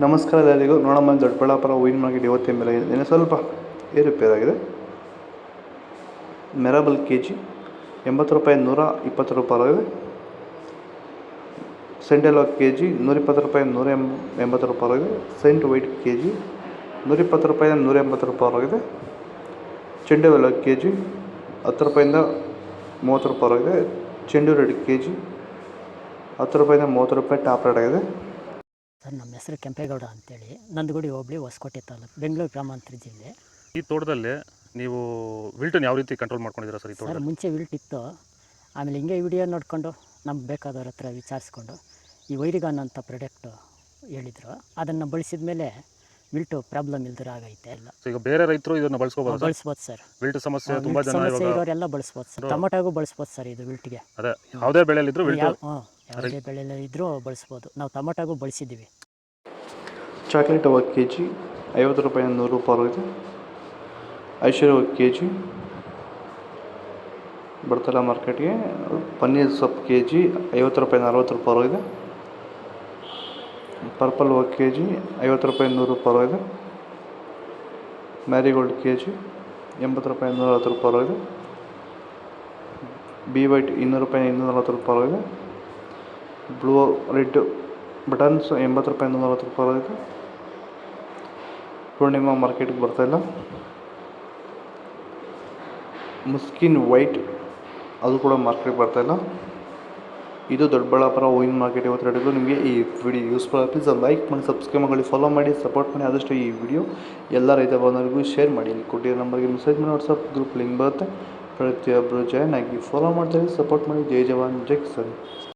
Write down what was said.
ನಮಸ್ಕಾರ ಎಲ್ಲರಿಗೂ. ನೋಡಮ್ಮ, ದೊಡ್ಡಬಳ್ಳಾಪುರ ಹೂವಿನ ಮಾರ್ಕೆಟ್ ಇವತ್ತಿನ ಬೆಲೆ ಇದೆ ಸ್ವಲ್ಪ ಏರುಪೇರಾಗಿದೆ. ಮೆರಬಲ್ ಕೆ ಜಿ 80 ರೂಪಾಯಿ 120 ರೂಪಾಯಿ. ಸೆಂಟೆಲ್ ಕೆ ಜಿ 120 ರೂಪಾಯಿ 180 ರೂಪಾಯಿ. ಸೆಂಟ್ ವೈಟ್ ಕೆ ಜಿ 120 ರೂಪಾಯಿ 180 ರೂಪಾಯಿ. ಚೆಂಡು ಹೂವು ಕೆ ಜಿ 10 ರೂಪಾಯಿಂದ 30 ರೂಪಾಯಿ. ಚೆಂಡು ರೆಡ್ ಕೆ ಜಿ 10 ರೂಪಾಯಿಂದ 30 ರೂಪಾಯಿ ಟಾಪ್ ರೇಟ್ ಆಗಿದೆ. ಸರ್, ನಮ್ಮ ಹೆಸರು ಕೆಂಪೇಗೌಡ ಅಂತೇಳಿ, ನಂದಗುಡಿ ಹೋಬಳಿ ಹೊಸಕೋಟೆ ತಾಲೂಕು, ಬೆಂಗಳೂರು ಗ್ರಾಮಾಂತರ ಜಿಲ್ಲೆ. ಈ ತೋಟದಲ್ಲಿ ನೀವು ವಿಲ್ಟನ್ನು ಯಾವ ರೀತಿ ಕಂಟ್ರೋಲ್ ಮಾಡ್ಕೊಂಡಿದ್ದೀರಾ ಸರ್? ಈ ತೋಟ ಮುಂಚೆ ವಿಲ್ಟ್ ಇತ್ತು, ಆಮೇಲೆ ಹಿಂಗೆ ವಿಡಿಯೋ ನೋಡಿಕೊಂಡು ನಮ್ಗೆ ಬೇಕಾದವ್ರ ಹತ್ರ ವಿಚಾರಿಸ್ಕೊಂಡು ಈ ವೈರಿಗಾನ್ ಅಂತ ಪ್ರಾಡಕ್ಟು ಹೇಳಿದರು. ಅದನ್ನು ಬಳಸಿದ ಮೇಲೆ ವಿಲ್ಟು ಪ್ರಾಬ್ಲಮ್ ಇಲ್ದಿರ ಆಗೈತೆ ಎಲ್ಲ. ಈಗ ಬೇರೆ ರೈತರು ಇದನ್ನು ಬಳಸ್ಬೋದು ಸರ್. ವಿಲ್ಟ್ ಸಮಸ್ಯೆ ತುಂಬ ಜನ ಇರೋರೆಲ್ಲ ಬಳಸ್ಬೋದು ಸರ್. ಟೊಮೊಟೊಗೂ ಬಳಸ್ಬೋದು ಸರ್ ಇದು ವಿಲ್ಟ್ಗೆ. ಅದೇ ಯಾವುದೇ ಬೆಳೆಯಲ್ಲಿದ್ದರೂ ಯಾವುದೇ ಬೆಳೆಯಲ್ಲಿ ಇದ್ದರೂ ಬಳಸ್ಬೋದು. ನಾವು ಟೊಮೊಟೊಗೂ ಬಳಸಿದ್ದೀವಿ. ಚಾಕ್ಲೇಟ್ ಹೂವು ಕೆ ಜಿ 50 ರೂಪಾಯಿ 100 ರೂಪಾಯಿ. ಐಶ್ವರ್ಯ ಹೂವು ಕೆ ಜಿ ಬರ್ತಲ್ಲ ಮಾರ್ಕೆಟ್ಗೆ. ಪನ್ನೀರ್ ಸೊಪ್ಪು ಕೆ ಜಿ 50 ರೂಪಾಯಿ 40 ರೂಪಾಯಿ. ಪರ್ಪಲ್ ಹೂವು ಕೆ ಜಿ 50 ರೂಪಾಯಿ 100 ರೂಪಾಯಿ. ಮ್ಯಾರಿಗೋಲ್ಡ್ ಕೆ ಜಿ 80 ರೂಪಾಯಿ 110 ರೂಪಾಯಿ. ಬಿ ವೈಟ್ 200 ರೂಪಾಯಿ 240 ರೂಪಾಯಿ. ಬ್ಲೂ ರೆಡ್ ಬಟನ್ಸ್ 80 ರೂಪಾಯಿ 140 ರೂಪಾಯಿ. ಪೂರ್ಣಿಮಾ ಮಾರ್ಕೆಟ್ಗೆ ಬರ್ತಾಯಿಲ್ಲ. ಮುಸ್ಕಿನ್ ವೈಟ್ ಅದು ಕೂಡ ಮಾರ್ಕೆಟ್ಗೆ ಬರ್ತಾಯಿಲ್ಲ. ಇದು ದೊಡ್ಡಬಳ್ಳಾಪುರ ಹೂವಿನ ಮಾರ್ಕೆಟ್ ಇವತ್ತು ರೇಟಿಗೂ. ನಿಮಗೆ ಈ ವಿಡಿಯೋ ಯೂಸ್ಫುಲ್ ಆಗಿ ಪ್ಲೀಸ್ ಲೈಕ್ ಮಾಡಿ, ಸಬ್ಸ್ಕ್ರೈಬ್ ಮಾಡಿ, ಫಾಲೋ ಮಾಡಿ, ಸಪೋರ್ಟ್ ಮಾಡಿ. ಆದಷ್ಟು ಈ ವಿಡಿಯೋ ಎಲ್ಲ ರೈತ ಬಾಂಧವರಿಗೂ ಶೇರ್ ಮಾಡಿ. ಇಲ್ಲಿ ಕೊಟ್ಟಿರೋ ನಂಬರ್ಗೆ ಮೆಸೇಜ್ ಮಾಡಿ, ವಾಟ್ಸಪ್ ಗ್ರೂಪ್ ಲಿಂಕ್ ಬರುತ್ತೆ. ಪ್ರತಿಯೊಬ್ಬರು ಜಾಯ್ನ್ ಆಗಿ ಫಾಲೋ ಮಾಡ್ತಾರೆ, ಸಪೋರ್ಟ್ ಮಾಡಿ. ಜೈ ಜವಾನ್ ಜೈ ಕಿಸಾನ್.